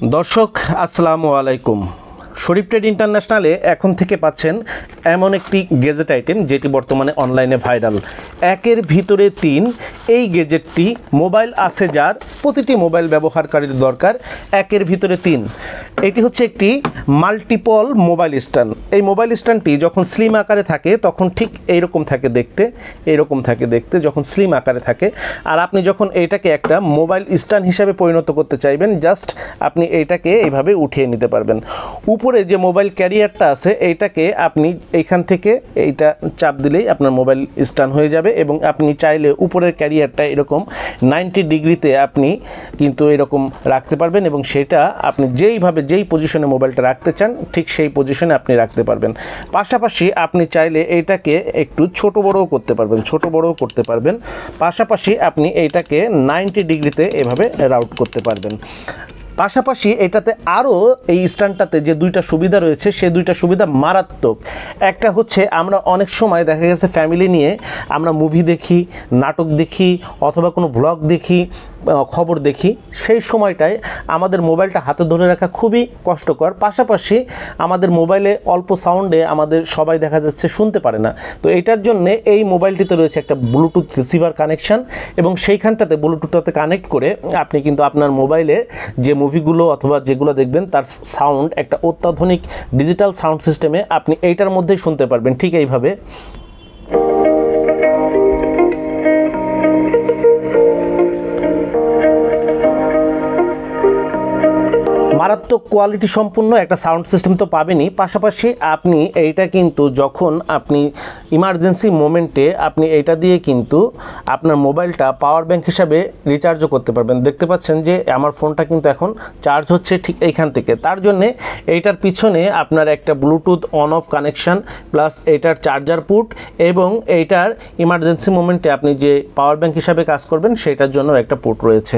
दर्शक আসসালামু আলাইকুম। শরীফ ট্রেড ইন্টারন্যাশনালে এখন থেকে পাচ্ছেন এমন একটি গেজেট আইটেম যেটি বর্তমানে অনলাইনে ভাইরাল। একের ভিতরে ৩ এই গেজেটটি মোবাইল আছে যার প্রতিটি মোবাইল ব্যবহারকারীর দরকার। একের ভিতরে ৩ এটি হচ্ছে একটি মাল্টিপল মোবাইল স্ট্যান্ড। এই মোবাইল স্ট্যান্ডটি যখন স্লিম আকারে থাকে তখন ঠিক এইরকম থাকে দেখতে, যখন স্লিম আকারে থাকে। আর আপনি যখন এইটাকে একটা মোবাইল স্ট্যান্ড হিসাবে পরিণত করতে চাইবেন, জাস্ট আপনি এইটাকে এইভাবে উঠিয়ে নিতে পারবেন। উপরে যে মোবাইল ক্যারিয়ারটা আছে এইটাকে আপনি এইখান থেকে এইটা চাপ দিলেই আপনার মোবাইল স্ট্যান্ড হয়ে যাবে, এবং আপনি চাইলে উপরের ক্যারিয়ারটা এরকম 90 ডিগ্রিতে আপনি কিন্তু এরকম রাখতে পারবেন, এবং সেটা আপনি যেই পজিশনে মোবাইলটা রাখতে চান ঠিক সেই পজিশনে আপনি রাখতে পারবেন। পাশাপাশি আপনি চাইলে এইটাকে একটু ছোট বড়ও করতে পারবেন। পাশাপাশি আপনি এইটাকে 90 ডিগ্রিতে এভাবে রাউট করতে পারবেন। পাশাপাশি এটাতে আরও এই স্ট্যান্ডটাতে যে দুইটা সুবিধা রয়েছে সেই দুইটা সুবিধা মারাত্মক। একটা হচ্ছে আমরা অনেক সময় দেখা গেছে ফ্যামিলি নিয়ে আমরা মুভি দেখি, নাটক দেখি, অথবা কোনো ভ্লগ দেখি, খবর দেখি, সেই সময়টায় আমাদের মোবাইলটা হাতে ধরে রাখা খুবই কষ্টকর। পাশাপাশি আমাদের মোবাইলে অল্প সাউন্ডে আমাদের সবাই দেখা যাচ্ছে শুনতে পারে না। তো এটার জন্য এই মোবাইলটিতে রয়েছে একটা ব্লুটুথ রিসিভার কানেকশন, এবং সেইখানটাতে ব্লুটুথটাতে কানেক্ট করে আপনি কিন্তু আপনার মোবাইলে যে মুভিগুলো অথবা যেগুলো দেখবেন তার সাউন্ড একটা অত্যাধুনিক ডিজিটাল সাউন্ড সিস্টেমে আপনি এইটার মধ্যেই শুনতে পারবেন। ঠিক এইভাবে মারাত্মক কোয়ালিটি সম্পূর্ণ একটা সাউন্ড সিস্টেম তো পাবেনই। পাশাপাশি আপনি এইটা কিন্তু যখন আপনি ইমার্জেন্সি মোমেন্টে আপনি এইটা দিয়ে কিন্তু আপনার মোবাইলটা পাওয়ার ব্যাংক হিসাবে রিচার্জও করতে পারবেন। দেখতে পাচ্ছেন যে আমার ফোনটা কিন্তু এখন চার্জ হচ্ছে ঠিক এইখান থেকে। তার জন্যে এইটার পিছনে আপনার একটা Bluetooth on of connection plus এইটার চার্জার পুট, এবং এইটার ইমার্জেন্সি মোমেন্টে আপনি যে পাওয়ার ব্যাংক হিসাবে কাজ করবেন সেটার জন্য একটা পুট রয়েছে।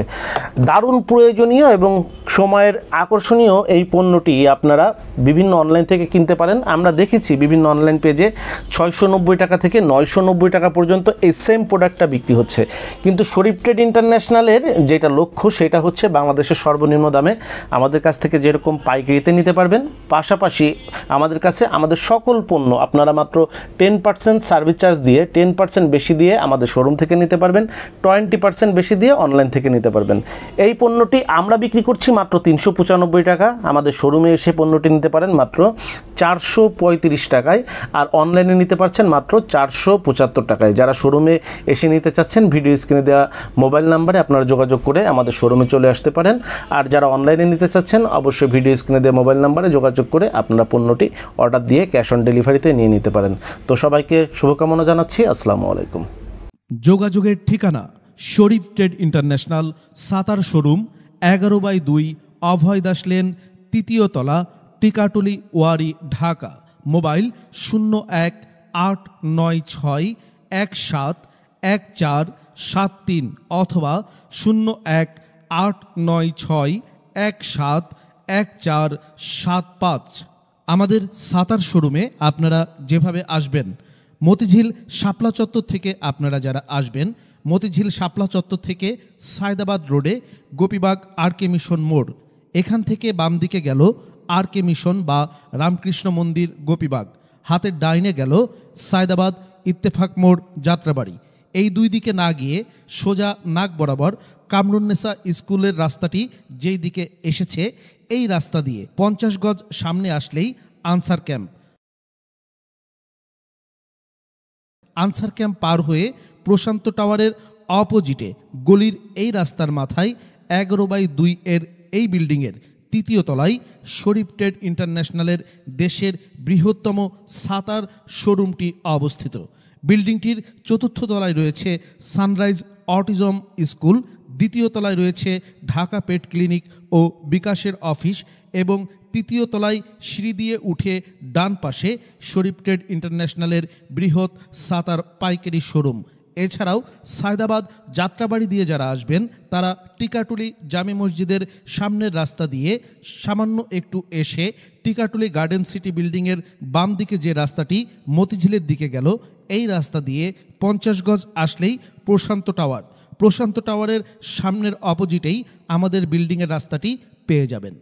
দারুণ প্রয়োজনীয় এবং সময়ের আকর্ষণীয় এই পণ্যটি আপনারা বিভিন্ন অনলাইন থেকে কিনতে পারেন। আমরা দেখেছি বিভিন্ন অনলাইন পেজে 690 টাকা থেকে 990 টাকা পর্যন্ত এই সেম প্রোডাক্টটা বিক্রি হচ্ছে, কিন্তু শরীফ ট্রেড ইন্টারন্যাশনালের যেটা লক্ষ্য সেটা হচ্ছে বাংলাদেশের সর্বনিম্ন দামে আমাদের কাছ থেকে যেরকম পাইকারিতে নিতে পারবেন, পাশাপাশি আমাদের কাছে আমাদের সকল পণ্য আপনারা মাত্র 10% সার্ভিস চার্জ দিয়ে 10% বেশি দিয়ে আমাদের শোরুম থেকে নিতে পারবেন, 20% বেশি দিয়ে অনলাইন থেকে নিতে পারবেন। এই পণ্যটি আমরা বিক্রি করছি মাত্র 395 টাকা। আমাদের শোরুমে এসে পণ্যটি নিতে পারেন মাত্র 435 টাকায়, আর অনলাইনে নিতে পারছেন মাত্র 475 টাকায়। যারা শোরুমে এসে নিতে চাচ্ছেন ভিডিও স্ক্রিনে দেওয়া মোবাইল নাম্বারে আপনারা যোগাযোগ করে আমাদের শোরুমে চলে আসতে পারেন, আর যারা অনলাইনে নিতে চাচ্ছেন অবশ্যই ভিডিও স্ক্রিনে দেওয়া মোবাইল নাম্বারে যোগাযোগ করে আপনারা পণ্যটি অর্ডার দিয়ে ক্যাশ অন ডেলিভারিতে নিয়ে নিতে পারেন। তো সবাইকে শুভকামনা জানাচ্ছি। আসসালামু আলাইকুম। যোগাযোগের ঠিকানা শরীফ ট্রেড ইন্টারন্যাশনাল, সাতার শোরুম, 11/2 অভয় দাস লেন, 3য় তলা, টিকাটুলি, ওয়ারি, ঢাকা। মোবাইল 018961714173 অথবা 018961714175। আমাদের সাতার শোরুমে আপনারা যেভাবে আসবেন, মতিঝিল শাপলা চত্বর থেকে আপনারা যারা আসবেন, মতিঝিল শাপলা চত্বর থেকে সায়দাবাদ রোডে গোপীবাগ আর.কে মিশন মোড়, এখান থেকে বাম দিকে গেল আর.কে মিশন বা রামকৃষ্ণ মন্দির গোপীবাগ, হাতের ডাইনে গেল সায়দাবাদ ইত্তেফাক মোড় যাত্রাবাড়ি। এই দুই দিকে না গিয়ে সোজা নাক বরাবর কামরুন্নেসা স্কুলের রাস্তাটি যেই দিকে এসেছে এই রাস্তা দিয়ে 50 গজ সামনে আসলেই আনসার ক্যাম্প। আনসার ক্যাম্প পার হয়ে প্রশান্ত টাওয়ারের অপোজিটে গলির এই রাস্তার মাথায় 11/2 এর এই বিল্ডিংয়ের 3য় তলায় শরীফ ট্রেড ইন্টারন্যাশনালের দেশের বৃহত্তম সাতার শোরুমটি অবস্থিত। বিল্ডিংটির 4র্থ তলায় রয়েছে সানরাইজ অটিজম স্কুল, 2য় তলায় রয়েছে ঢাকা পেট ক্লিনিক ও বিকাশের অফিস, এবং 3য় তলায় সিঁড়ি দিয়ে উঠে ডান পাশে শরীফ ট্রেড ইন্টারন্যাশনালের বৃহৎ সাতার পাইকারি শোরুম। এছাড়াও সায়দাবাদ যাত্রাবাড়ি দিয়ে যারা আসবেন তারা টিকাটুলি জামে মসজিদের সামনের রাস্তা দিয়ে সামান্য একটু এসে টিকাটুলি গার্ডেন সিটি বিল্ডিংয়ের বাম দিকে যে রাস্তাটি মতিঝিলের দিকে গেল, এই রাস্তা দিয়ে 50 গজ আসলেই প্রশান্ত টাওয়ার। প্রশান্ত টাওয়ারের সামনের অপোজিটেই আমাদের বিল্ডিংয়ের রাস্তাটি পেয়ে যাবেন।